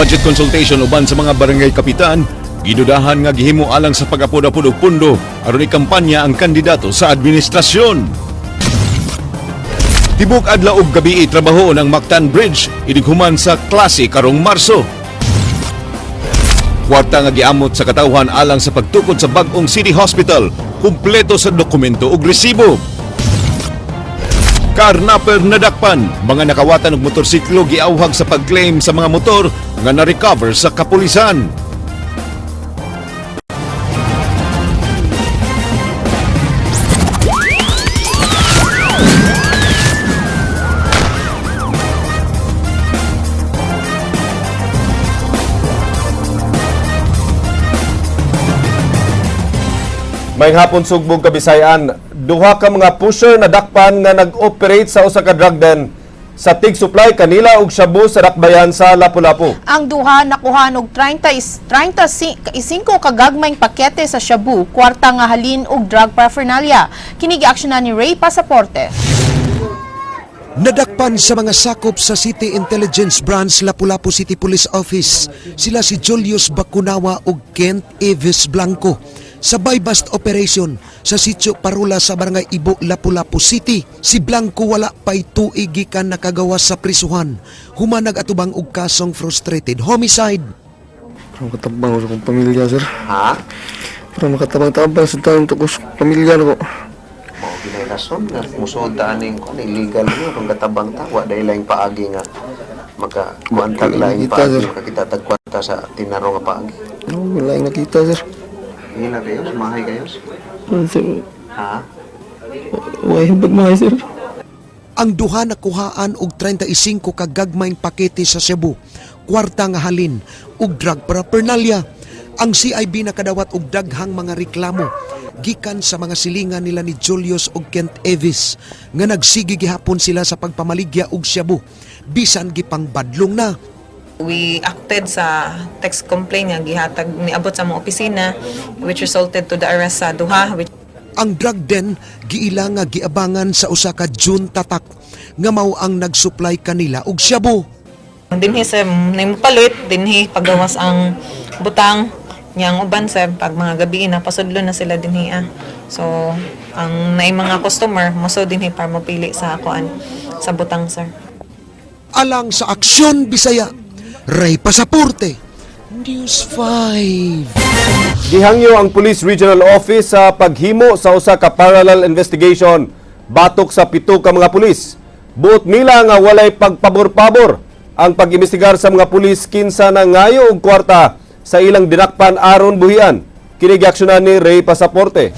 budget consultation uban sa mga barangay kapitan, gidudahan nga gihimo alang sa pag-apod-apod og pundo aron ikampanya ang kandidato sa administrasyon. Tibok adlaw ug gabi trabaho ng Mactan Bridge idighuman sa klase karong Marso. Kwarta nga giamot sa katawhan alang sa pagtukod sa bag-ong City Hospital, kumpleto sa dokumento ug resibo. Karnapper nadakpan, mga nakawatan og motorsiklo giawhag sa pag-claim sa mga motor nga na-recover sa kapulisan. May hapon sugbong Kabisayan, duha ka mga pusher na dakpan nga nag-operate sa usa ka drug den sa Tig Supply kanila og shabu sa Dakbayan sa Lapu-Lapu. Ang duha nakuha og 35 kagagmayng pakete sa shabu, kwarta nga halin og drug paraphernalia. Kini giaksyonan ni Ray Pasaporte. Nadakpan sa mga sakop sa City Intelligence Branch Lapu-Lapu City Police Office sila si Julius Bacunawa ug Kent Eves Blanco sa buy-bust operation sa Sitio Parula sa Barangay Ibo, Lapu-Lapu City. Si Blanco wala pay tuig gikan nakagawas sa prisuhan. Humanag atubang og kasong frustrated homicide. Para makatabang sa kong pamilya, sir. Ha? Para makatabang-tabang sa taong ko sa pamilya ko. Mao ginay rason nga musod aning kon illegal mo kung katabang tawa dahil laing paagi nga makakuantag laing Kita, paagi sir. makita tagkwanta sa tinaro nga paagi. Wala yung nakita, sir. Hila kayo, sumahay kayo. Sir, Ha? wala yung bagmahay, sir. Ang duha nakuhaan og 35 kagagmayng pakete sa Cebu, kwarta nga halin ug drug paraphernalia. Ang CIB nakadawat og daghang mga reklamo gikan sa mga silingan nila ni Julius ug Kent Eves nga nagsigi gihapon sila sa pagpamaligya og Cebu bisan gipang badlong na. We acted sa text complaint nga gihatag niabot sa mga opisina which resulted to the arrest sa duha. Ang drug den giila nga giabangan sa usa ka June tatak nga mao ang nagsupply kanila og shabu. Dinhi sa nimpalit dinhi paggawas ang butang niyang uban sa pag mga gabi na pasudlo na sila dinhi. So ang naay mga customer moso dinhi para mapili sa kuan sa butang, sir. Alang sa Aksyon Bisaya, Ray Pasaporte, News 5. Gihangyo ang Police Regional Office sa paghimo sa usa ka parallel investigation batok sa 7 ka mga pulis. Buot nila nga walay pagpabor-pabor ang pag-imbestigar sa mga pulis kinsa na ngayo og kwarta sa ilang dinakpan aron buhian. Kini giaksyonan ni Ray Pasaporte.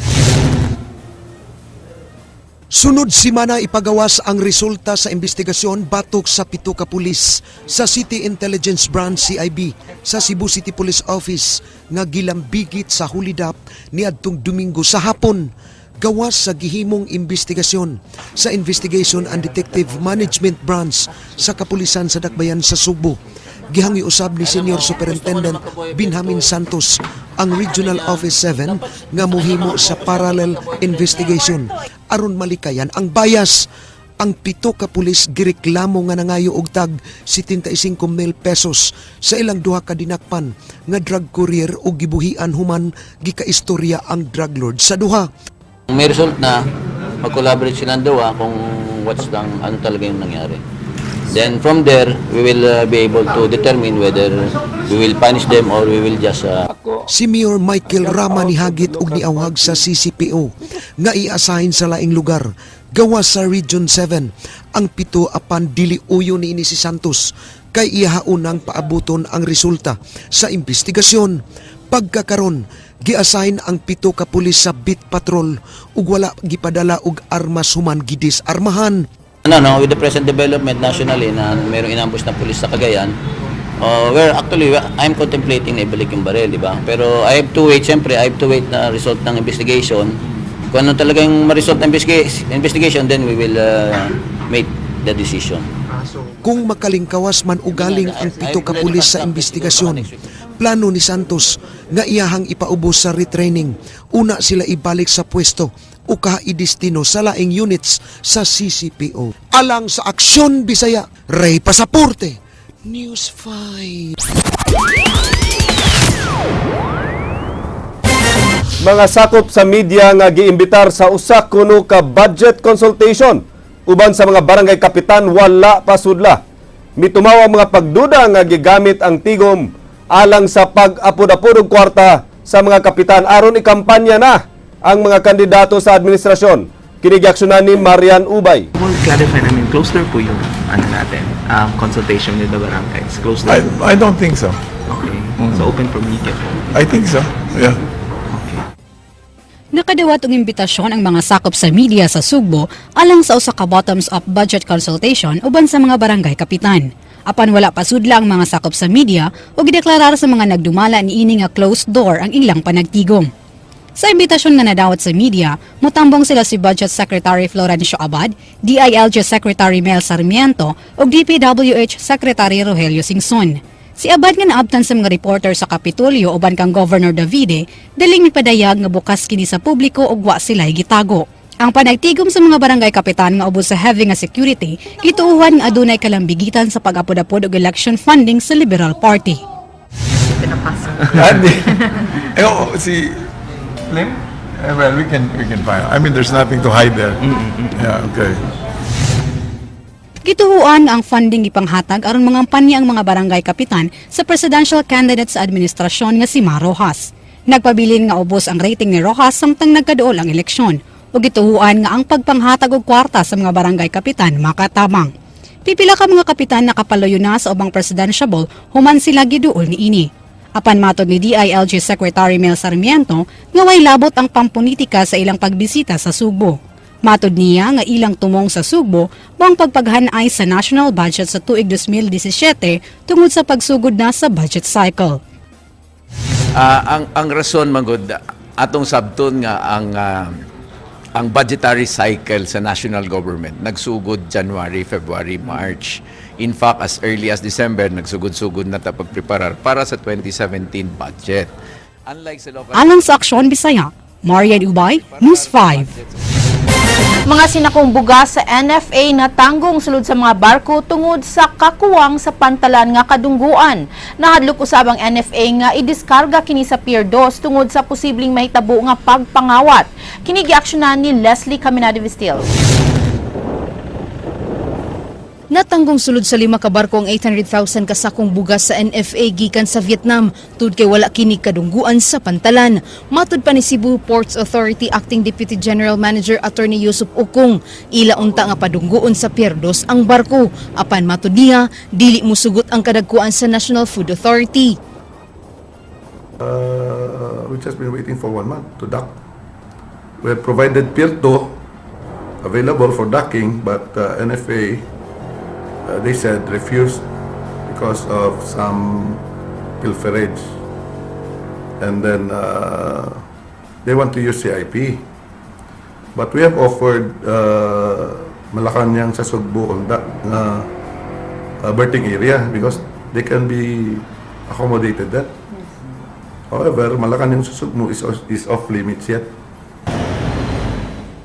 Sunod simana ipagawas ang resulta sa investigasyon batok sa 7 ka pulis sa City Intelligence Branch CIB sa Cebu City Police Office nga gilambigit sa hulidap niadtong Domingo sa hapon. Gawas sa gihimong investigasyon sa Investigation and Detective Management Branch sa Kapulisan sa Dakbayan sa Subo. Gihangyo usab ni Senior Superintendent Benjamin Santos ang Regional Office 7 nga mohimo sa parallel investigation aron malikayan ang bias. Ang 7 ka pulis gireklamo nga nangayo og tag 75,000 pesos sa ilang duha ka dinakpan nga drug courier o gibuhian human gikaistorya ang drug lord sa duha. May result na mag-collaborate silang dalawa kung ano talaga yung nangyari. Then from there, we will be able to determine whether we will punish them or we will just... Si Mayor Michael Rama nihagit og niawhag sa CCPO nga i-assign sa laing lugar gawas sa Region 7 ang 7 apan dili uyo ni si Santos kay ihaunang paabuton ang resulta sa investigasyon. Pagkakaron, gi-assign ang 7 ka pulis sa beat patrol ug wala gipadala og armas human gidis armahan. With the present development nationally na mayroong inambush na pulis sa Cagayan, I'm contemplating na ibalik yung baril, di ba? Pero I have to wait, siyempre, I have to wait na result ng investigation. Kung ano talaga yung result ng investigation, then we will make the decision. Kung makalingkawas man ugaling ang 7 ka pulis sa investigasyon, plano ni Santos nga iyahang ipaubos sa retraining. Una sila ibalik sa pwesto o kaidestino sa laing units sa CCPO. Alang sa Aksyon Bisaya, Ray Pasaporte, News 5. Mga sakop sa media nga giimbitar sa usa kuno ka budget consultation uban sa mga barangay kapitan wala pasudla. Mitumaw ang mga pagduda nga gigamit ang tigom alang sa pag-apod-apod og kwarta sa mga kapitan aron ikampanya na ang mga kandidato sa administrasyon. Kini giaksyonan ni Marian Ubay. We'll clarify, close door po yung consultation with the barangays. Close door. I don't think so. Okay. So open for media po. I think so. Yeah. Nakadawat og imbitasyon ang mga sakop sa media sa Sugbo alang sa usa ka bottoms-up budget consultation uban sa mga barangay kapitan. Apan wala pa sudla ang mga sakop sa media o gideklarar sa mga nagdumala niini nga closed door ang ilang panagtigom. Sa imbitasyon nga nadawat sa media, mutambong sila si Budget Secretary Florencio Abad, DILG Secretary Mel Sarmiento ug DPWH Secretary Rogelio Singson. Si Abad nga naabtan sa mga reporter sa Kapitolyo uban kang Governor Davide, daling mipadayag nga bukas kini sa publiko ug wa sila'y gitago. Ang panagtigom sa mga barangay kapitan nga ubos sa heavy nga security, gituuhan nga adunay kalambigitan sa pag-apod-apod og election funding sa Liberal Party. Andy. See, Lim? Well, we can find. I mean, there's nothing to hide there. Yeah, okay. Gituhuan ang funding ipanghatag aron mangampanya ang mga barangay kapitan sa presidential candidate sa administrasyon nga si Ma Rojas. Nagpabilin nga ubos ang rating ni Rojas samtang nagkaduol ang eleksyon. O gituhuan nga ang pagpanghatag og kwarta sa mga barangay kapitan makatabang. Pipila ka mga kapitan nakapaloyo na sa ubang presidential human sila giduol niini. Apan matod ni DILG Secretary Mel Sarmiento nga way labot ang pampolitika sa ilang pagbisita sa Sugbo. Matod niya nga ilang tumong sa Sugbo bang pagpaghanay sa national budget sa tuig 2017 tungod sa pagsugod na sa budget cycle. Ang rason magud atong sabton nga ang budgetary cycle sa national government nagsugod January, February, March. In fact, as early as December nagsugod-sugod na ta pagpreparar para sa 2017 budget. Unlike sa local Alang sa Aksyon Bisaya, Marian Ubay, News 5. Mga sinakong bugas sa NFA na tanggong sulod sa mga barko tungod sa kakuwang sa pantalan nga kadungguan. Nahadlok usab ang NFA nga idiskarga kini sa Pier 2 tungod sa posibleng mahitabo nga pagpangawat. Kini giaksyonan ni Leslie Caminado Vistil. Natanggong sulod sa 5 ka barko ang 800,000 kasakong bugas sa NFA gikan sa Vietnam tud kay wala kini kadungguan sa pantalan. Matud pa ni Cebu Ports Authority Acting Deputy General Manager Attorney Yusuf Ukong, ila unta nga padungguon sa Pier 2 ang barko. Apan matud niya, dili musugot ang kadagkuan sa National Food Authority. We just been waiting for 1 month to dock. We have provided Pier 2 available for docking, but NFA they said refused because of some pilferage, and then they want to use CIP, but we have offered Malacanang sa Sugbo on that berthing area because they can be accommodated there. However, Malacanang sa Sugbo is off limits yet.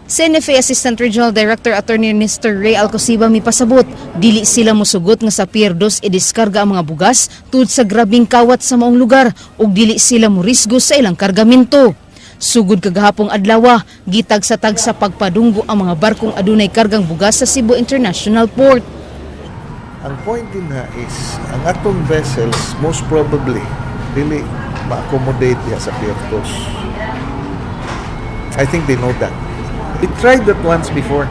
Si NFA Assistant Regional Director Attorney Mr. Ray Alcosiba mipasabot, dili sila musugot nga sa Pier 2 idiskarga ang mga bugas tungod sa grabing kawat sa maong lugar ug dili sila murisgo sa ilang kargamento. Sugod kagahapong adlaw, gitag sa pagpadunggo ang mga barkong adunay kargang bugas sa Cebu International Port. Ang point din na is, ang atong vessels most probably dili ma-accommodate diha sa Pier 2. I think they know that. We tried that once before.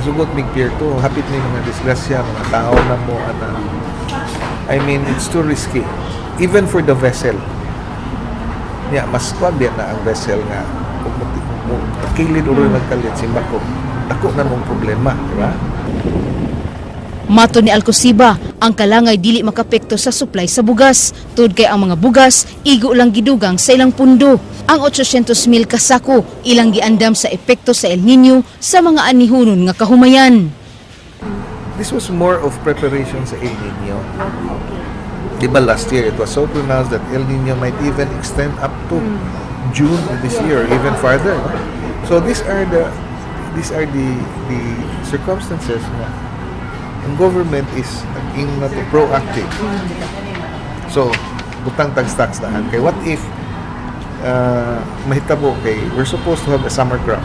Isugot mig Pier 2, hapit may mga disgrasya, mga tao na mo, I mean, it's too risky. Even for the vessel. Yeah, mas kwag na ang vessel nga. Kung kilid ulo nagkalit, simba ko, dako na mong problema, di ba? Mato ni Alcosiba, ang kalangay dili makapekto sa supply sa bugas. Tud kay ang mga bugas, igo lang gidugang sa ilang pundo. Ang 800,000 kasako, ilang giandam sa epekto sa El Nino sa mga anihunon nga kahumayan. This was more of preparation sa El Nino. Diba last year, it was so pronounced that El Nino might even extend up to June of this year, or even farther. So these are the circumstances na ang government is naging proactive. So, butang tag-stocks daan. Kay what if mahitabo kay we're supposed to have a summer crop.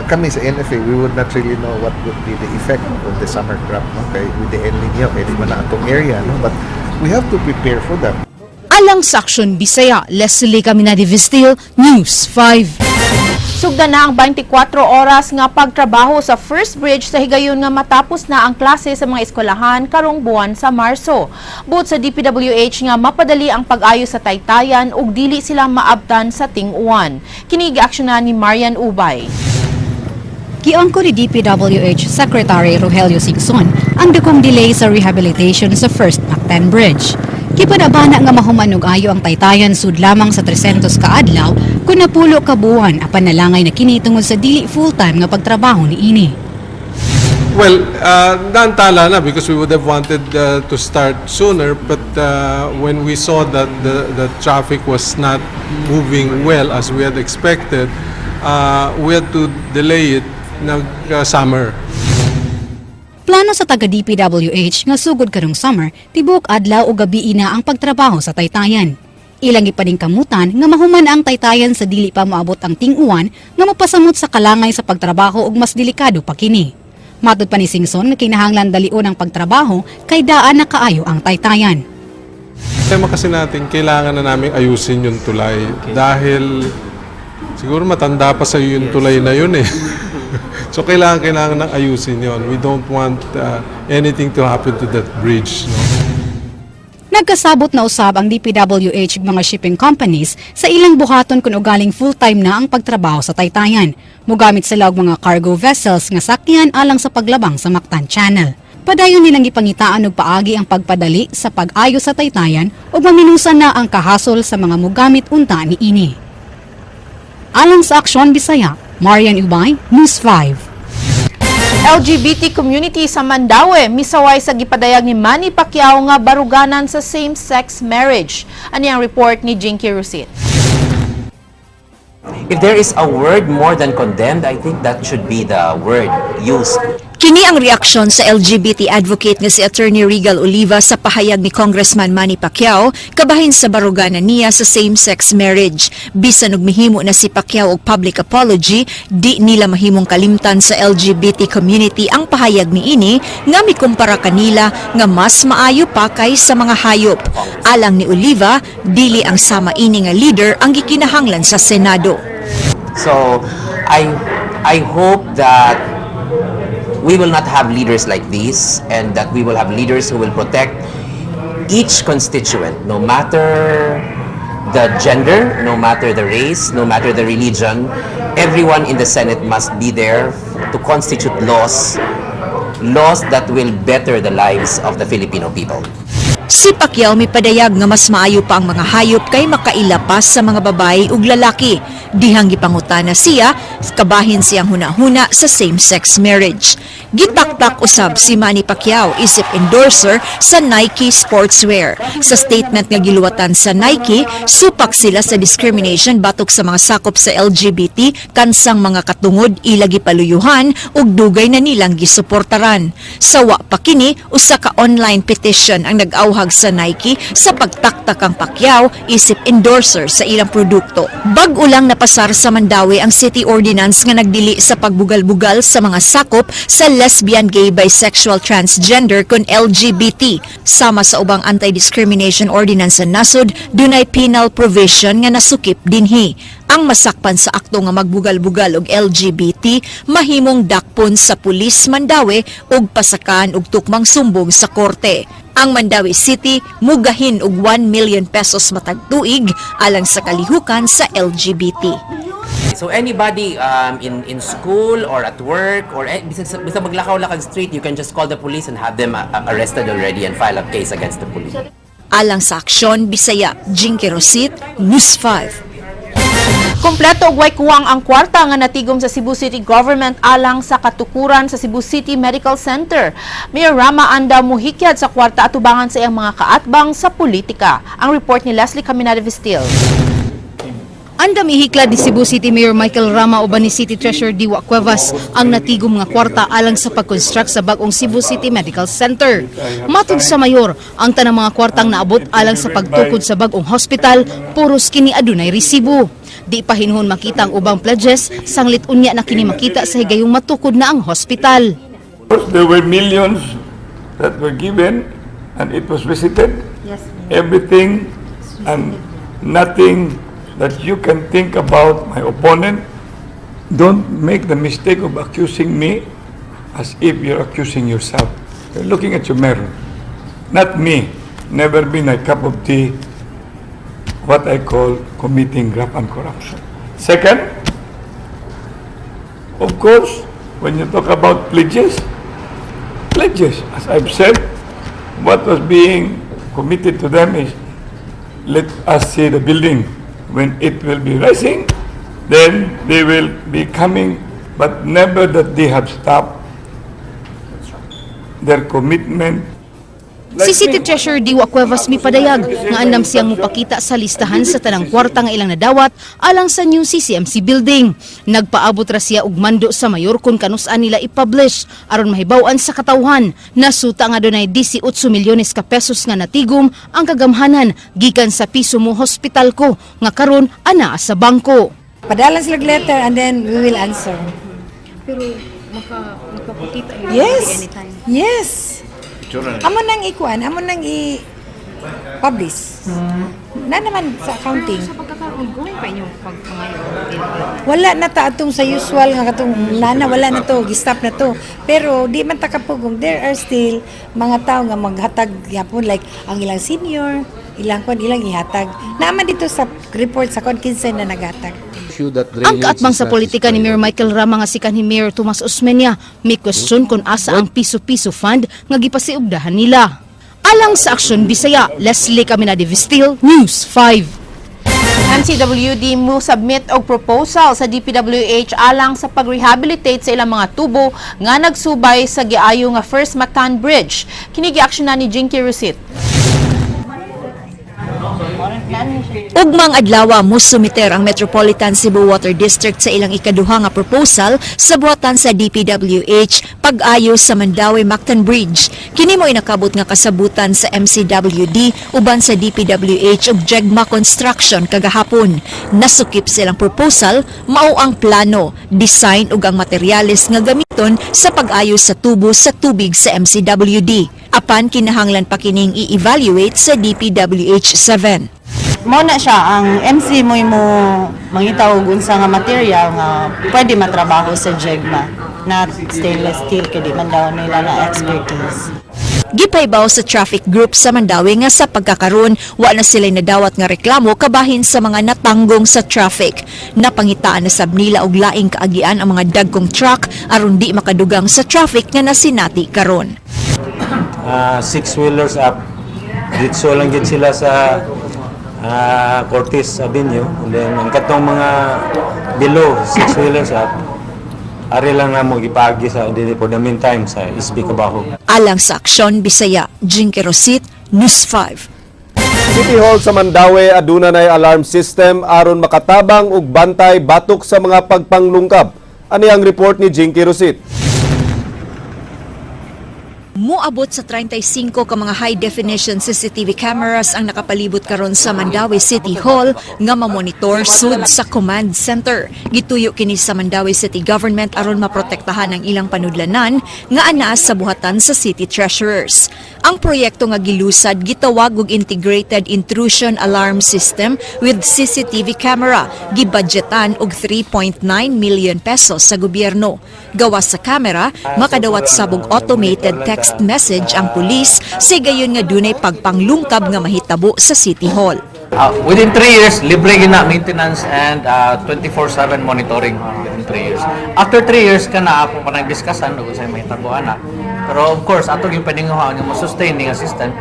Kami sa NFA, we would not really know what would be the effect of the summer crop, no? Kay with the El Nino, kay di man na atong area, no? But we have to prepare for that. Alang sa Aksyon Bisaya, Leslie Caminadi Vistil, News 5. Sugda na ang 24 oras nga pagtrabaho sa First Bridge sa higayon nga matapos na ang klase sa mga eskwelahan karong buwan sa Marso. Buot sa DPWH nga mapadali ang pag-ayo sa taytayan ug dili sila maabtan sa ting-uwan. Kini gi-aksyonan ni Marian Ubay. Giangko ni DPWH Secretary Rogelio Singson ang dakong delay sa rehabilitation sa First Mactan Bridge. Kipadabana nga mahuman og ayo ang taytayan sud lamang sa 300 ka adlaw kun napulo ka buwan apan nalangay na kini tungod sa dili full-time nga pagtrabaho ni ini. Well, naantala na because we would have wanted to start sooner, but when we saw that the traffic was not moving well as we had expected, we had to delay it nag-summer. Plano sa taga DPWH nga sugod karong summer, tibuok adlaw o gabi na ang pagtrabaho sa taytayan. Ilang ipading kamutan nga mahuman ang taytayan sa dili pa moabot ang ting-uwan nga mapasamot sa kalangay sa pagtrabaho ug mas delikado pa kini. Matud pa ni Singson nga kinahanglan dalion ang pagtrabaho kay daan na kaayo ang taytayan. Tema kasi natin, kailangan na namin ayusin yung tulay dahil siguro matanda pa sa yung tulay na yun eh. So kailangan nang ayusin yon. We don't want anything to happen to that bridge. No? Nagkasabot na usab ang DPWH ug mga shipping companies sa ilang buhaton kung ugaling full-time na ang pagtrabaho sa taytayan. Mugamit sila og mga cargo vessels nga sakyan alang sa paglabang sa Mactan Channel. Padayon nilang gipangitaan og paagi ang pagpadali sa pag-ayo sa taytayan ug maminusan na ang kahasol sa mga mugamit unta ni ini. Alang sa Aksyon Bisaya, Marian Ubay, News 5. LGBT community sa Mandaue misaway sa gipadayag ni Manny Pacquiao nga baruganan sa same-sex marriage. Ani ang report ni Jinky Rusit. If there is a word more than condemned, I think that should be the word used. Kini ang reaksyon sa LGBT advocate nga si Attorney Regal Oliva sa pahayag ni Congressman Manny Pacquiao kabahin sa baruganan niya sa same-sex marriage. Bisan og mihimo na si Pacquiao og public apology, di nila mahimong kalimtan sa LGBT community ang pahayag ni ini nga mikumpara kanila nga mas maayo pa kay sa mga hayop. Alang ni Oliva, dili ang sama ini nga leader ang gikinahanglan sa Senado. So, I hope that we will not have leaders like these and that we will have leaders who will protect each constituent, no matter the gender, no matter the race, no matter the religion. Everyone in the Senate must be there to constitute laws that will better the lives of the Filipino people. Si Pacquiao may padayag nga mas maayo pa ang mga hayop kay makailapas sa mga babae ug lalaki. Dihang gipangutana siya, kabahin siyang hunahuna sa same-sex marriage. Gitaktak usab si Manny Pacquiao isip endorser sa Nike Sportswear. Sa statement nga giluwatan sa Nike, supak sila sa discrimination batok sa mga sakop sa LGBT kansang mga katungod ila gipaluyuhan ug dugay na nilang gisuportaran. Sawa pa kini, usa ka online petition ang nag-awhag sa Nike sa pagtaktak ang Pacquiao isip endorser sa ilang produkto. Bag-o lang napasar sa Mandaue ang City Ordinance nga nagdili sa pagbugal-bugal sa mga sakop sa lesbian, gay, bisexual, transgender kun LGBT. Sama sa ubang anti-discrimination ordinance sa nasod, dunay penal provision nga nasukip dinhi. Ang masakpan sa akto nga magbugal-bugal og LGBT mahimong dakpon sa pulis Mandaue ug pasakan og tukmang sumbong sa korte. Ang Mandaue City mugahin og 1 million pesos matag tuig alang sa kalihukan sa LGBT. So anybody in school or at work or bisa maglakaw lakag street, you can just call the police and have them arrested already and file a case against the police. Alang sa Aksyon Bisaya, Jinky Rosit, News 5. Kompleto og way kuwang ang kwarta nga natigom sa Cebu City Government alang sa katukuran sa Cebu City Medical Center. Mayor Rama Anda muhikyad sa kwarta atubangan sa iyang mga kaatbang sa politika. Ang report ni Leslie Caminada Vistil. Andam ihiklad ni Cebu City Mayor Michael Rama uban ni City Treasurer Diwa Cuevas ang natigom nga kwarta alang sa pag-construct sa bagong Cebu City Medical Center. Matud sa mayor, ang tanang mga kwartang naabot alang sa pagtukod sa bagong hospital, puros kini adunay resibo. Di pa hinuhon makita ang ubang pledges, sanglit unya na kini makita sa higayong matukod na ang hospital. There were millions that were given and it was visited. Yes. Everything and nothing that you can think about my opponent. Don't make the mistake of accusing me as if you're accusing yourself. You're looking at your mirror. Not me. Never been a cup of tea, what I call committing graft and corruption. Second, of course, when you talk about pledges, as I've said, what was being committed to them is let us see the building. When it will be rising, then they will be coming, but never that they have stopped their commitment. Si City Treasurer Diwa Cuevas mipadayag nga andam siyang mupakita sa listahan sa tanang kwarta nga ilang nadawat alang sa new CCMC building. Nagpaabot ra siya og mando sa mayor kung kanus-an nila i-publish aron mahibaw-an sa katawhan. Nasuta nga dunay 18 milyones ka pesos nga natigom ang kagamhanan gikan sa piso mo hospital ko nga karon ana sa bangko. Padalan sila letter and then we will answer. Pero makapakita Yes. Yes. Amo nang ikuan, amo nang i-publish. Na naman sa accounting. Sa pagkakaroon, going pa inyong pagpangayon? Wala na ta atong sa usual nga katong nana, wala na to, gistap na to. Pero di man ta kapugong, there are still mga tao nga maghatag yapon like ang ilang senior, ilang ihatag. Naman dito sa report sa kinsa na naghatag. Ang kaatbang sa politika ni Mayor Michael Rama nga si kanhi Mayor Tomas Osmeña, may question kung asa ang piso-piso fund nga gipasiugdahan nila. Alang sa Aksyon Bisaya, Leslie Caminadi Vistil, News 5. MCWD mo submit og proposal sa DPWH alang sa pag-rehabilitate sa ilang mga tubo nga nagsubay sa giayo nga First Matan Bridge. Kini gi-aksyonan ni Jinky Rusit. Ugmang adlaw mo sumiter ang Metropolitan Cebu Water District sa ilang ikaduha nga proposal sa buhatan sa DPWH pag-ayo sa Mandawi-Mactan Bridge. Kini mo inakabot nga kasabutan sa MCWD uban sa DPWH ug Jegma Construction kagahapon. Nasukip silang proposal mao ang plano, design ug ang materyales nga gamiton sa pag-ayo sa tubo sa tubig sa MCWD. Apan kinahanglan pa kining i-evaluate sa DPWH 7. Mo na siya ang MC mo mangitaw og unsa nga material nga pwede matrabaho sa Jegma, not stainless steel kadi man daw nila na expertise. Gipaybaw sa traffic group sa Mandawi nga sa pagkakaroon wa na sila nadawat nga reklamo kabahin sa mga natanggong sa traffic. Napangitaan na sab nila og laing kaagian ang mga dagkong truck aron di makadugang sa traffic nga nasinati karon. 6-wheelers up. Ditso lang gid sila sa Cortez Avenue, and then ang katong mga below 6-wheelers up ari lang na mo gipagi sa for the meantime sa SB Kabaho. Alang sa Aksyon Bisaya, Jinky Rosit, News 5. City Hall sa Mandawi aduna nay alarm system aron makatabang og bantay batok sa mga pagpanglungkab. Ani ang report ni Jinky Rosit. Moabot sa 35 ka mga high-definition CCTV cameras ang nakapalibot karon sa Mandawi City Hall nga mamonitor sud sa command center. Gituyo kini sa Mandawi City Government aron maprotektahan ang ilang panudlanan nga anaa sa buhatan sa city treasurers. Ang proyekto nga gilusad gitawag og Integrated Intrusion Alarm System with CCTV camera. Gibudgetan og 3.9 million pesos sa gobyerno. Gawas sa camera, makadawat sabog automated text message ang pulis sigayon nga dunay pagpanglungkab nga mahitabo sa City Hall. Within 3 years, libre gina maintenance and 24/7 monitoring within 3 years. After 3 years ka na ako pa nag-discussan kung sa'yo mahitabuan na. Pero of course, ato yung pwedeng nga mo-sustain nga system.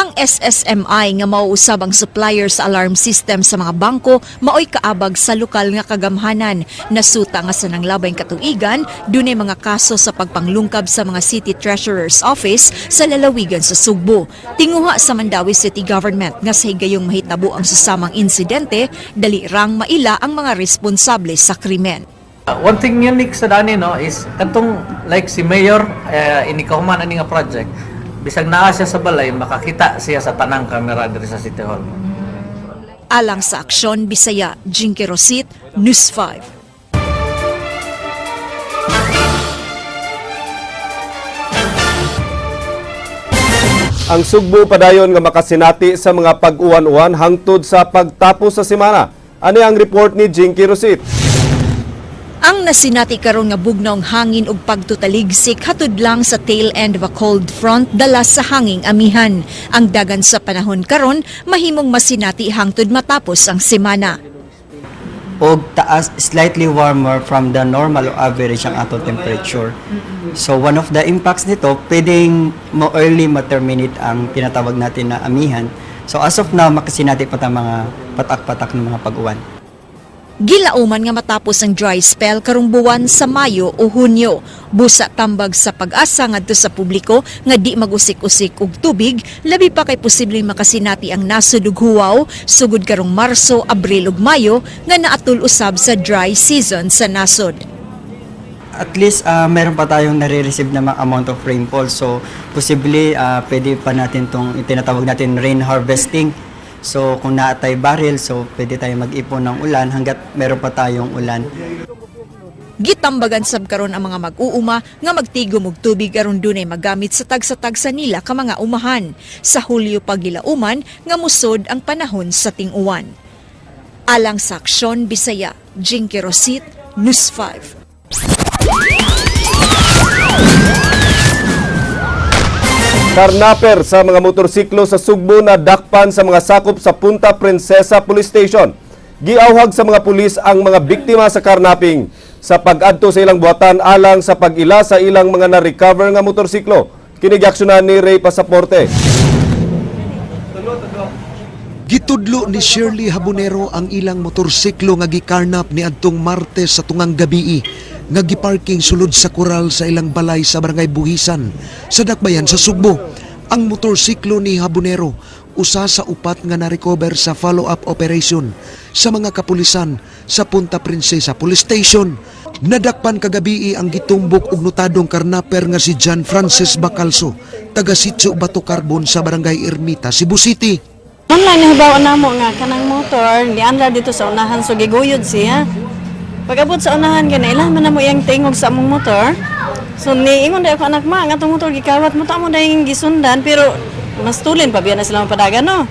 Ang SSMI nga mauusab ang supplier sa alarm system sa mga bangko maoy kaabag sa lokal nga kagamhanan. Nasuta nga sa nanglabayng katuigan, dunay mga kaso sa pagpanglungkab sa mga City Treasurer's Office sa lalawigan sa Sugbo. Tinguha sa Mandawi City Government nga sa higayong mahitabo ang susamang insidente, dali rang maila ang mga responsable sa krimen. One thing unique sa dani no is katong like si Mayor inikahuman ani nga project. Bisag naa siya sa balay, makakita siya sa tanang kamera diri sa City Hall. Alang sa Aksyon Bisaya, Jinky Rosit, News 5. Ang Sugbo padayon nga makasinati sa mga pag-uwan-uwan hangtod sa pagtapos sa semana. Ano ang report ni Jinky Rosit? Ang nasinati karon nga bugnong hangin ug pagtutaligsik hatod lang sa tail end of a cold front dala sa hanging amihan. Ang dagan sa panahon karon mahimong masinati hangtod matapos ang semana. Og taas slightly warmer from the normal or average ang atong temperature. So one of the impacts nito, pwedeng early ma-terminate ang tinatawag natin na amihan. So as of now, makasinati pa tayong mga patak-patak ng mga pag-uwan. Gilauman nga matapos ang dry spell karong buwan sa Mayo o Hunyo. Busa tambag sa pag-asa ngadto sa publiko nga di magusik-usik og tubig, labi pa kay posibleng makasinati ang nasod ug huwaw sugod karong Marso, Abril ug Mayo nga naatul usab sa dry season sa nasod. At least meron pa tayong nare-receive na mga amount of rainfall. So possibly pwede pa natin tong itinatawag natin rain harvesting. So kung naatay barrel, so pwede tayo mag-ipon ng ulan hanggat meron pa tayong ulan. Gitambagan sab karon ang mga mag-uuma nga magtigom og tubig aron dunay magamit sa tagsa-tagsa nila ka mga umahan. Sa Hulyo pagilauman nga musod ang panahon sa ting-uwan. Alang sa Aksyon Bisaya, Jinky Rosit, News 5. Karnaper sa mga motorsiklo sa Sugbo na dakpan sa mga sakop sa Punta Princesa Police Station. Giawhag sa mga pulis ang mga biktima sa karnaping sa pag-adto sa ilang buhatan alang sa pag-ila sa ilang mga na-recover nga motorsiklo. Kinigaksyonan ni Ray Pasaporte. Gitudlo ni Shirley Habonero ang ilang motorsiklo nga gikarnap ni adtong Martes sa tungang gabii nga giparking sulod sa koral sa ilang balay sa Barangay Buhisan sa Dakbayan sa Sugbo. Ang motorsiklo ni Habonero usa sa upat nga na-recover sa follow-up operation sa mga kapulisan sa Punta Princesa Police Station. Nadakpan kagabi ang gitumbok og notadong karnaper nga si John Francis Bacalso, taga Sitio Bato Carbon sa Barangay Ermita, Cebu City. Online nahibaw na mo nga kanang motor, niandar dito sa unahan so giguyod siya. Pag-abot sa unahan kanila man na mo iyang tingog sa among motor. So niingon daw ako anak ma nga tong motor gikawat mo ta mo dayong gisundan pero mas tulin pa biya na sila mapadagan no.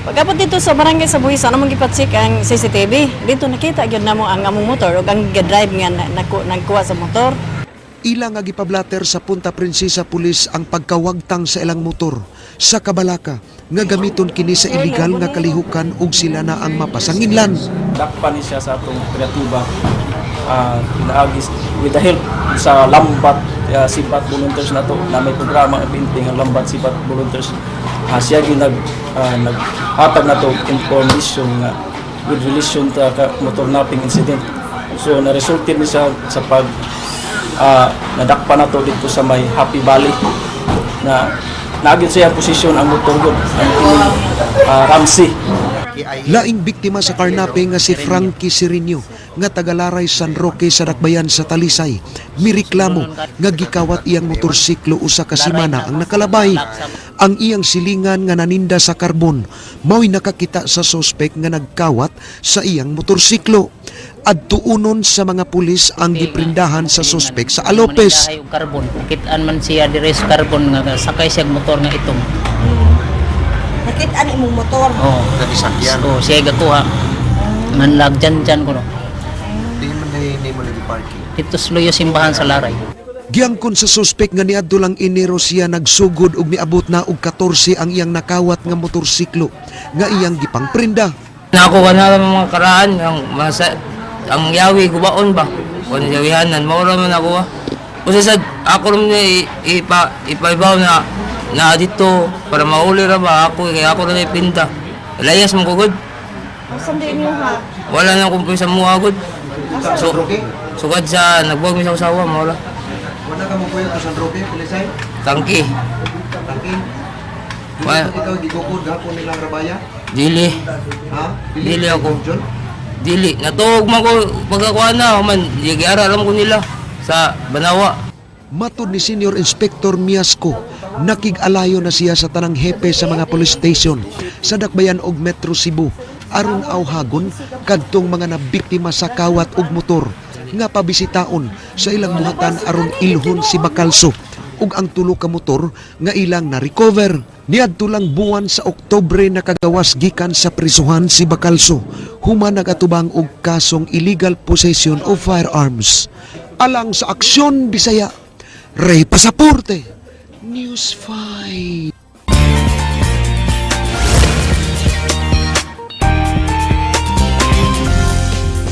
Pag-abot dito sa barangay sa Buhisan namang gipatsik ang CCTV. Dito nakita gyud namo ang among motor ug ang drive nga nagkuha sa motor. Ilang nga gipablatter sa Punta Princesa Police ang pagkawagtang sa ilang motor sa Kabalaka nga gamiton kini sa illegal nga kalihukan ug sila na ang mapasanginlan. Dakpan siya sa atong operatiba naagis with the help sa Lambat Sipat volunteers na to na may programa ng painting ang Lambat Sipat volunteers. Siya gyud naghatag na to information nga with relation to motor napping incident. So na-resulted ni siya sa pag nadakpan na to dito sa may Happy Valley na nagin siya posisyon ang motor gud ang Ramsey. Laing biktima sa karnaping nga si Frankie Sirinyo nga tagalaray San Roque sa Dakbayan sa Talisay. Mireklamo nga gikawat iyang motorsiklo usa ka semana ang nakalabay. Ang iyang silingan nga naninda sa karbon mao'y nakakita sa suspek nga nagkawat sa iyang motorsiklo. Adtuunon sa mga pulis ang giprindahan sa suspek sa Alopes. Karbon, kitaan man siya dire sa karbon nga sakay siya motor nga itong. Nakitaan imong motor. Oh, sakyan. So siya gakuha. Manlag dyan ko no. Di mo lagi parking. Dito sluyo simbahan sa Laray. Giangkon sa suspek nga niadto lang Enero siya nagsugod ug niabot na og 14 ang iyang nakawat nga motorsiklo nga iyang gipangprinda. Nakuha na lang mga karaan ang yawi gubaon ba kung yawihanan maura man ako kasi sad ako rin ipaibaw na na dito para mauli ra ba ako kaya ako na ipinta. Layas mo kugod. Asan din niyo ha? Wala na akong pisa mo agod. So, sugad sa nagbuwag mi sa usawa mo wala. Wala ka mo kuya sa droge, Pilisay? Tangki. Tangki. Wala. Ikaw gigukod gapon nilang rabaya? Dili. Ha? Dili ako. Dili. Natuog man ko pagkakuha na man. Giara alam ko nila sa Banawa. Matod ni Senior Inspector Miasco, nakig-alayo na siya sa tanang hepe sa mga police station sa Dakbayan og Metro Cebu aron awhagon kadtong mga nabiktima sa kawat ug motor nga pabisitaon sa ilang buhatan aron ilhon si Bacalso ug ang tulo ka motor nga ilang na-recover. Niadto lang buwan sa Oktubre nakagawas gikan sa prisuhan si Bacalso human nagatubang og kasong illegal possession of firearms. Alang sa Aksyon Bisaya, Ray Pasaporte, News 5.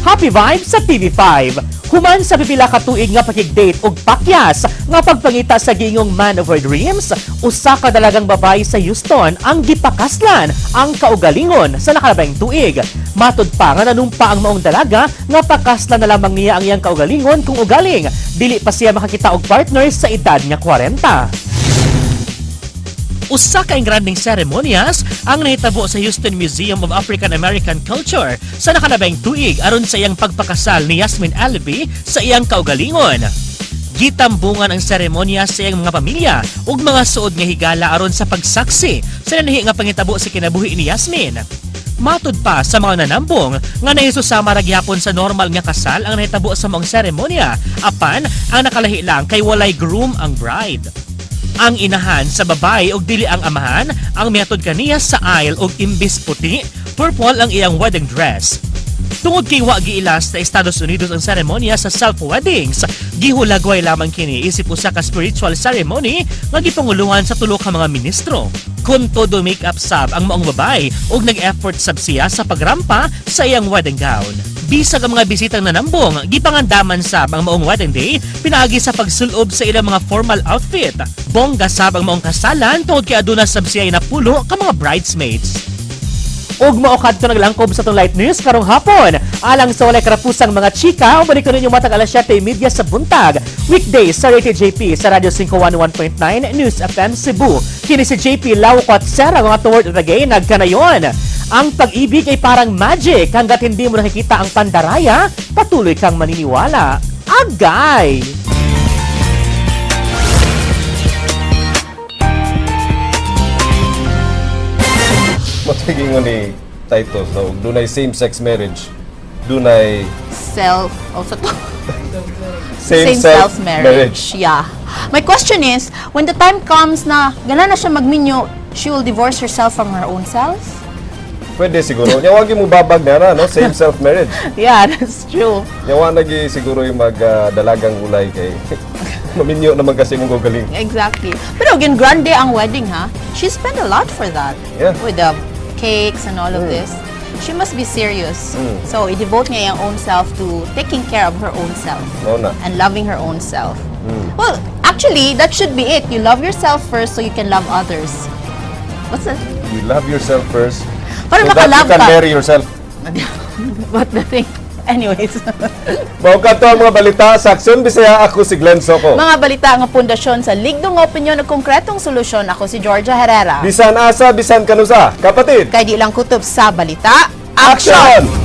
Happy vibes sa TV5. Human sa pipila ka tuig nga pakigdate og pakyas nga pagpangita sa gingong man of her dreams, usa ka dalagang babae sa Houston ang gipakaslan ang kaugalingon sa nakalabing tuig. Matud pa nga nanumpa ang maong dalaga nga pakaslan na lamang niya ang iyang kaugalingon kung ugaling dili pa siya makakita og partner sa edad nga 40. Usa ka ingranding seremonyas ang nahitabo sa Houston Museum of African American Culture sa nakalabing tuig aron sa iyang pagpakasal ni Yasmin Albi sa iyang kaugalingon. Gitambungan ang seremonya sa iyang mga pamilya ug mga suod nga higala aron sa pagsaksi sa nanahi nga pangitabo sa kinabuhi ni Yasmin. Matud pa sa mga nanambong nga nahisusama ra gyapon sa normal nga kasal ang nahitabo sa maong seremonya apan ang nakalahi lang kay walay groom ang bride. Ang inahan sa babae og dili ang amahan ang miatod kaniya sa aisle og imbis puti, purple ang iyang wedding dress. Tungod kay wa giilas sa Estados Unidos ang seremonya sa self-weddings, gihulagway lamang kini isip usa ka spiritual ceremony nga gipanguluhan sa tulo ka mga ministro. Kun todo make-up sab ang maong babae ug nag-effort sab siya sa pagrampa sa iyang wedding gown. Bisag ang mga bisitang nanambong, gipangandaman sab ang maong wedding day, pinaagi sa pagsulob sa ilang mga formal outfit. Bongga sab ang maong kasalan tungod kay aduna sab siya napulo ka mga bridesmaids. Og mao kadto naglangkob sa tong light news karong hapon. Alang sa walay karapusang mga chika, balik ko ninyo matag alas 7:30 sa buntag. Weekdays sa Rated JP sa Radio 511.9 News FM Cebu. Kini si JP Lawkot Sera nga toward the gay nagkanayon. Ang pag-ibig ay parang magic. Hanggat hindi mo nakikita ang pandaraya, patuloy kang maniniwala. Agay! Matiging mo ni Taito, so dunay same-sex marriage, dunay Same-sex marriage. Yeah. My question is, when the time comes na gana na siya magminyo, she will divorce herself from her own self? Pwede siguro. Nyawagi mo babag na no? Same-self marriage. Yeah, that's true. Nyawanagi siguro yung magdalagang ulay kay maminyo naman kasi mong gugaling. Exactly. Pero again, grande ang wedding, ha? She spent a lot for that. Yeah. With the cakes and all of this. She must be serious. So, i-devote niya yung own self to taking care of her own self. No na. And loving her own self. Well, actually, that should be it. You love yourself first so you can love others. What's that? You love yourself first Para so that you makalove can ka. marry yourself. What the thing? Anyways. Mao kadto ang mga balita sa Aksyon Bisaya. Ako si Glenn Soco. Mga balita nga pundasyon sa ligdong opinyon at konkretong solusyon. Ako si Georgia Herrera. Bisan asa, bisan kanusa. Kapatid. Kay di lang kutob sa balita. Action!